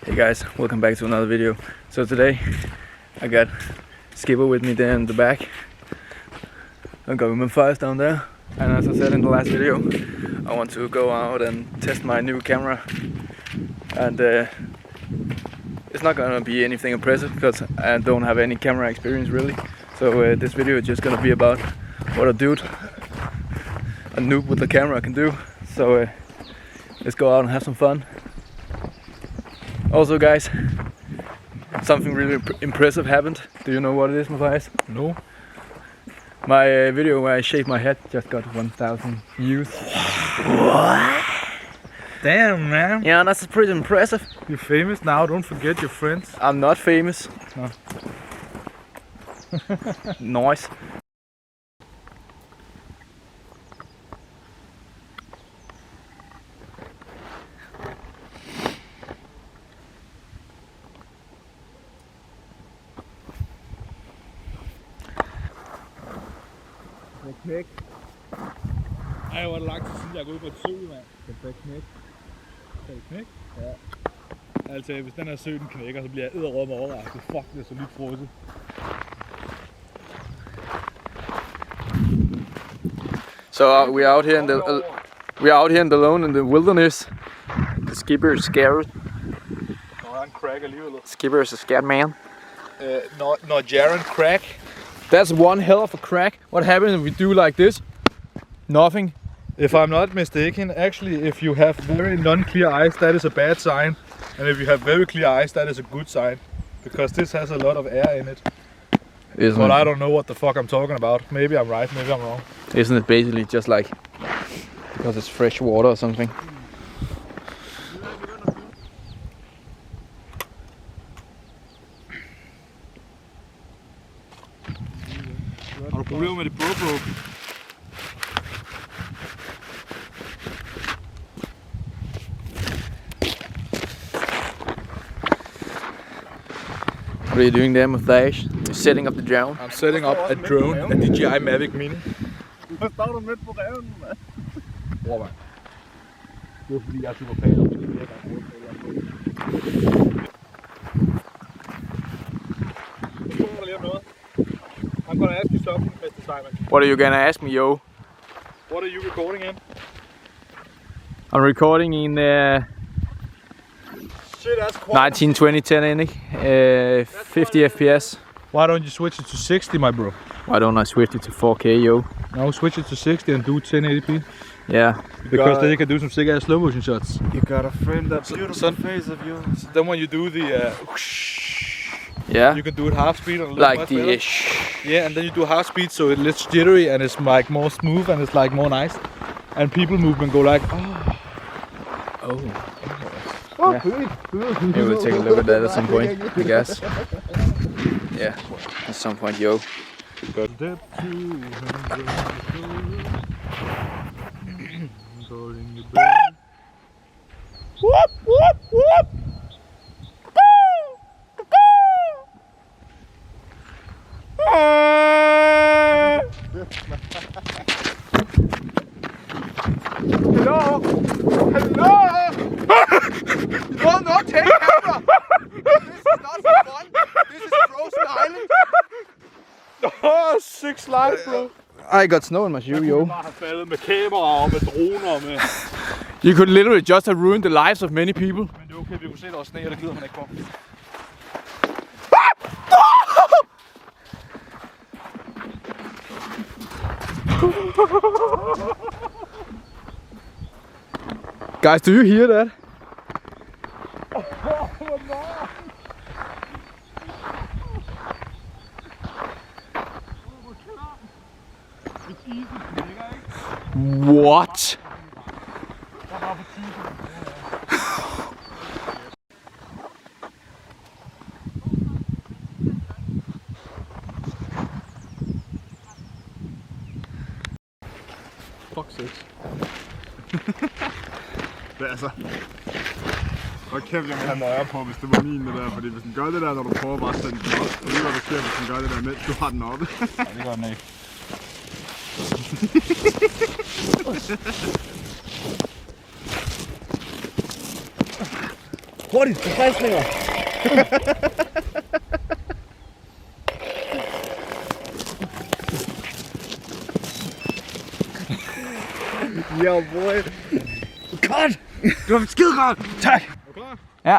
Hey guys, welcome back to another video. So today I got Skipper with me there in the back. I've got my files down there, and as I said in the last video, I want to go out and test my new camera. And it's not gonna be anything impressive because I don't have any camera experience really. So this video is just gonna be about what a noob with the camera can do. So let's go out and have some fun. Also guys, something really impressive happened. Do you know what it is, Matthias? No. My video where I shaved my head just got 1,000 views. What? Damn, man. Yeah, that's pretty impressive. You're famous now, don't forget your friends. I'm not famous. No. Nice. Knæk. Ej, hvor er det lang tid siden jeg er gået på et sø, mand. Det er knæk. Kan det knæk? Ja. Altså, hvis den her sø den knækker, så bliver jeg edderrømme overrasket. Fuck, det er så lidt frosset. So we're out here in the alone in the wilderness. The skipper is scared. Nå, han crack alligevel. Skipper is a scared man. Når Jaren crack. That's one hell of a crack. What happens if we do like this? Nothing. If I'm not mistaken, actually, if you have very non-clear eyes, that is a bad sign. And if you have very clear eyes, that is a good sign. Because this has a lot of air in it. But I don't know what the fuck I'm talking about. Maybe I'm right, maybe I'm wrong. Isn't it basically just like because it's fresh water or something? Har du problemer med det GoPro? What are you doing there, Matthias? You're setting up the drone? I'm setting up a drone, a DJI Mavic Mini. Hvad står du midt på reven, mand? Bror, mand. Det er fordi jeg er super fan om det. I'm gonna ask you something, Mr. Simon. What are you gonna ask me, yo? What are you recording in? I'm recording in Shit, that's quality. 1920 1080, 50 FPS. Why don't you switch it to 60, my bro? Why don't I switch it to 4K, yo? No, switch it to 60 and do 1080p. Yeah. Because then you can do some sick ass slow motion shots. You gotta frame that beautiful face of yours. Then when you do the Yeah. you can do it half speed and Like the yeah, and then you do half speed so it less jittery and it's like more smooth and it's like more nice. And people movement go like, Oh. Yeah. Maybe we'll take a look at that at some point, I guess. Yeah, at some point, yo. Whoop, whoop, whoop. Hello? Hello? No, take camera! This is not for fun. This is Frozen Island. Oh, sick slide, bro. I got snow in my shoe, yo. Bare have faldet med kameraer og med droner med. You could literally just have ruined the lives of many people. Men det er okay, vi kunne se, der var sne, og det gider man ikke på. Guys, do you hear that? What? Fuck 6. Det er altså... Hvor kæft, jeg vil have nøje på, hvis det var min det der. Fordi hvis den gør det der, når du prøver bare at sende den op, så ved du, hvad der sker, hvis den gør det der, mens du har den oppe. Nej, det gør den ikke. Hurtigt, forfriskninger! Yeah, boy. Godt! Du var skide godt! Tak! Er du klar? Ja.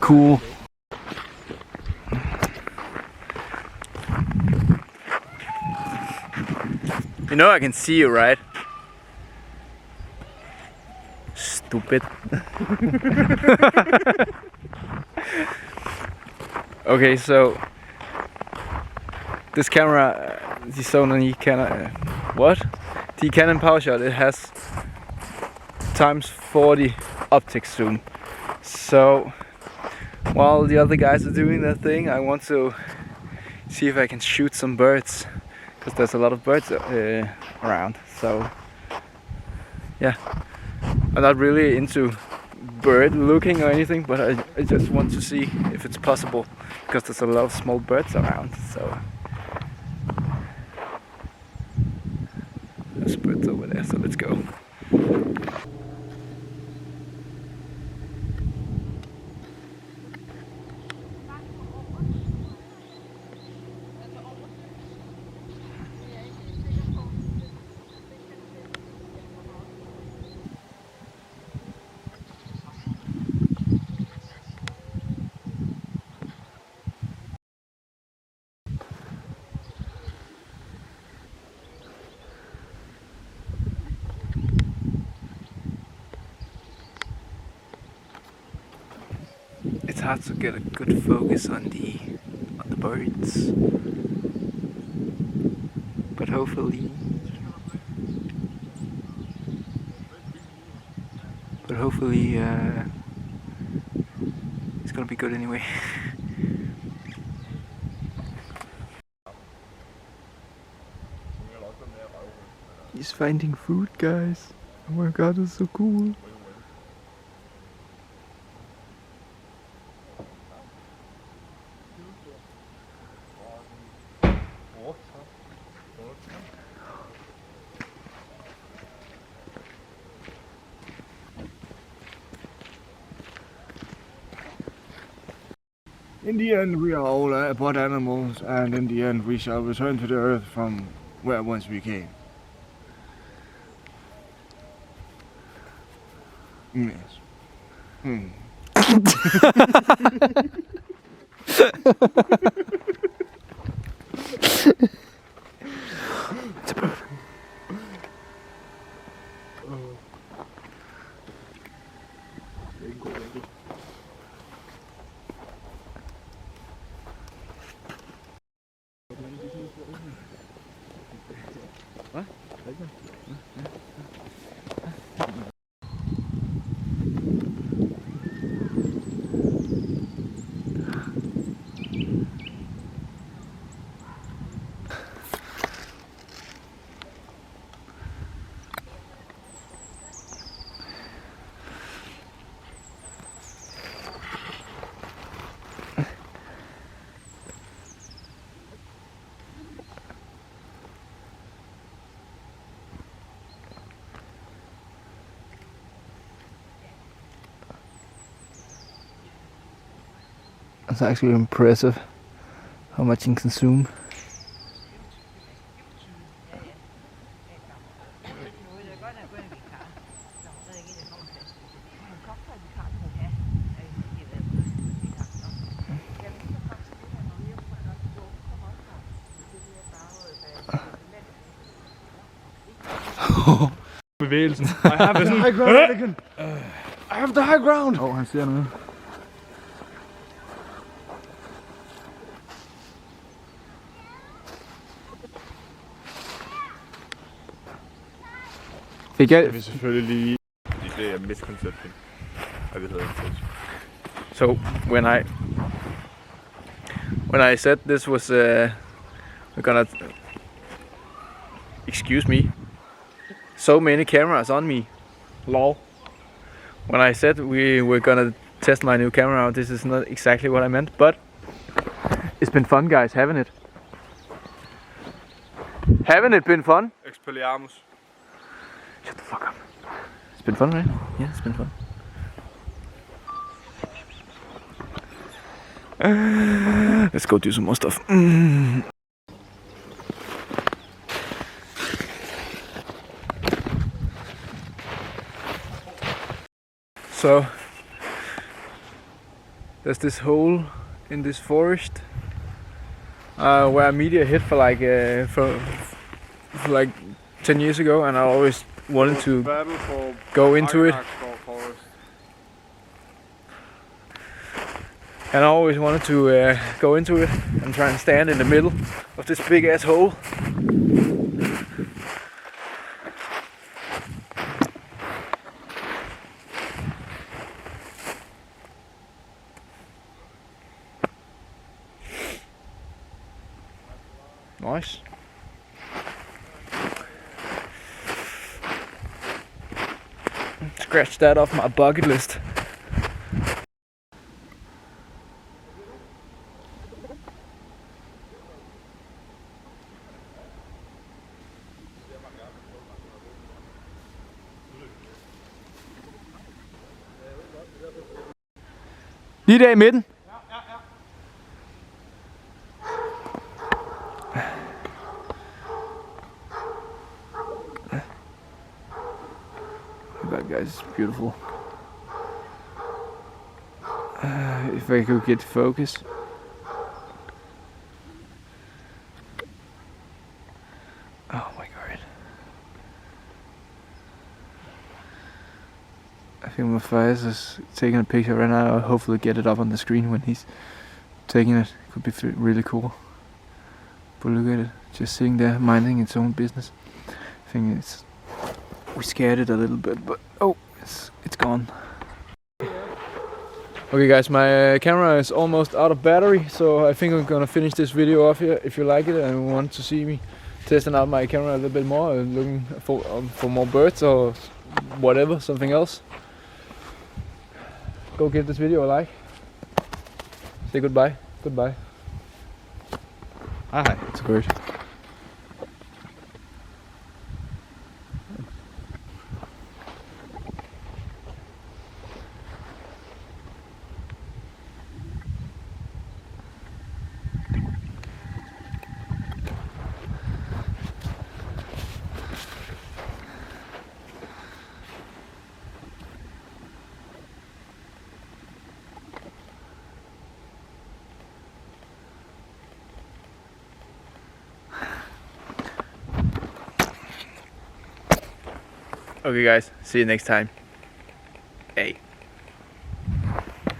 Cool. You know I can see you, right? Stupid. Okay, so this camera, the Sony Canon, the Canon PowerShot, it has times 40 optic zoom. So while the other guys are doing their thing, I want to see if I can shoot some birds, because there's a lot of birds around. So yeah, I'm not really into bird looking or anything, but I just want to see if it's possible, because there's a lot of small birds around. So there's birds over there, so let's go. It's hard to get a good focus on the birds, but hopefully it's gonna be good anyway. He's finding food, guys. Oh my god, it's so cool. In the end, we are all but animals, and in the end, we shall return to the earth from where once we came. Yes. It's a bird. Hvad? It's actually impressive how much you can consume. Bevægelsen. I have the high ground again. I have the high ground. Han ser noget. Jeg vil selvfølgelig lige... Det er misconception. So when I said this was we're gonna, excuse me, so many cameras on me, Lol. When I said we were gonna test my new camera out, this is not exactly what I meant, but it's been fun, guys, haven't it? Haven't it been fun? Expelliarmus. Shut the fuck up. It's been fun, right? Yeah, it's been fun. Let's go do some more stuff. So there's this hole in this forest where a meteor hit for like for like 10 years ago, and I always wanted to go into it. And I always wanted to go into it and try and stand in the middle of this big ass hole. Nice. Scratch that off my bucket list. Lige der i midten. That guy's beautiful. If I could get focus. Oh my god. I think Matthias is taking a picture right now. I'll hopefully get it up on the screen when he's taking it. Could be really cool. But look at it, just sitting there minding its own business. I think we scared it a little bit, but oh, it's gone. Okay guys, my camera is almost out of battery, so I think I'm gonna finish this video off here. If you like it and want to see me testing out my camera a little bit more, and looking for more birds or whatever, something else, go give this video a like. Say goodbye. Goodbye. Hi. It's a bird. Okay guys, see you next time. Hey.